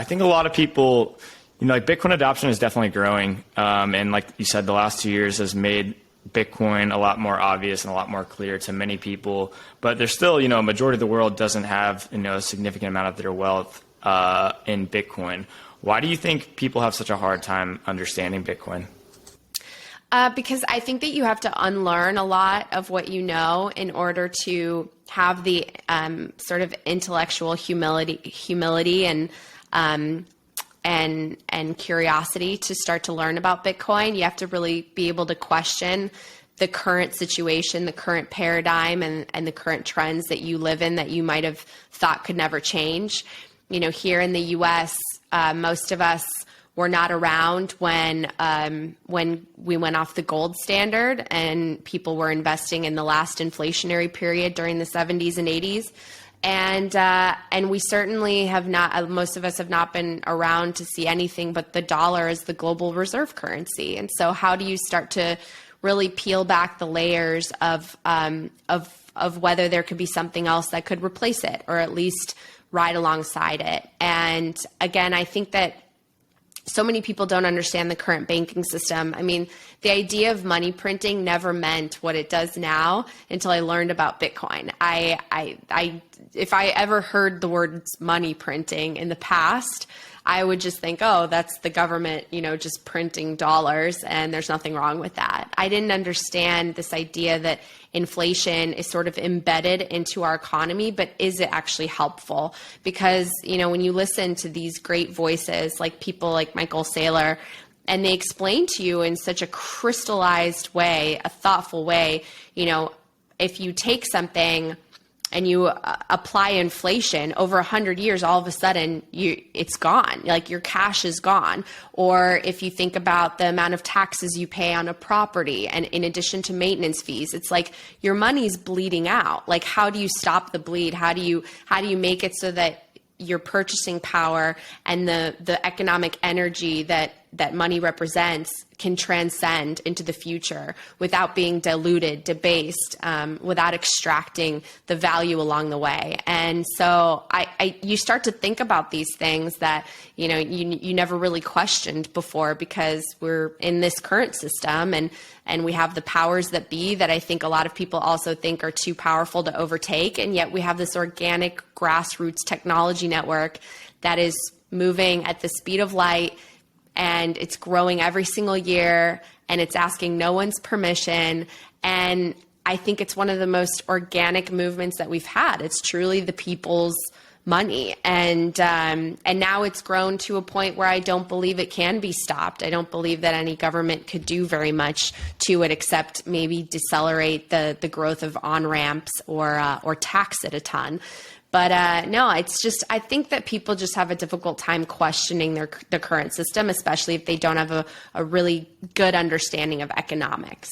I think a lot of people, like Bitcoin adoption is definitely growing. And like you said, the last 2 years has made Bitcoin a lot more obvious and a lot more clear to many people. But there's still, a majority of the world doesn't have, a significant amount of their wealth in Bitcoin. Why do you think people have such a hard time understanding Bitcoin? Because I think that you have to unlearn a lot of what you know in order to have the sort of intellectual humility and curiosity to start to learn about Bitcoin. You have to really be able to question the current situation, the current paradigm, and the current trends that you live in that you might have thought could never change. Here in the U.S., most of us were not around when we went off the gold standard and people were investing in the last inflationary period during the 70s and 80s. And we certainly have not, most of us have not been around to see anything but the dollar as the global reserve currency. And so how do you start to really peel back the layers of whether there could be something else that could replace it or at least ride alongside it? And again, I think that so many people don't understand the current banking system. I mean, the idea of money printing never meant what it does now until I learned about Bitcoin. If I ever heard the words money printing in the past, I would just think, oh, that's the government, just printing dollars, and there's nothing wrong with that. I didn't understand this idea that inflation is sort of embedded into our economy, but is it actually helpful? Because, when you listen to these great voices, like people like Michael Saylor, and they explain to you in such a crystallized way, a thoughtful way, if you take something and you apply inflation over 100 years, all of a sudden it's gone. Like your cash is gone. Or if you think about the amount of taxes you pay on a property, and in addition to maintenance fees, it's like your money's bleeding out. Like, how do you stop the bleed? How do you make it so that your purchasing power and the economic energy that money represents can transcend into the future without being diluted, debased, without extracting the value along the way? And so you start to think about these things that, you never really questioned before, because we're in this current system and we have the powers that be that I think a lot of people also think are too powerful to overtake. And yet we have this organic grassroots technology network that is moving at the speed of light, and it's growing every single year, and it's asking no one's permission. And I think it's one of the most organic movements that we've had. It's truly the people's money. And now it's grown to a point where I don't believe it can be stopped. I don't believe that any government could do very much to it except maybe decelerate the growth of on-ramps or tax it a ton. But no, it's just, I think that people just have a difficult time questioning the current system, especially if they don't have a really good understanding of economics.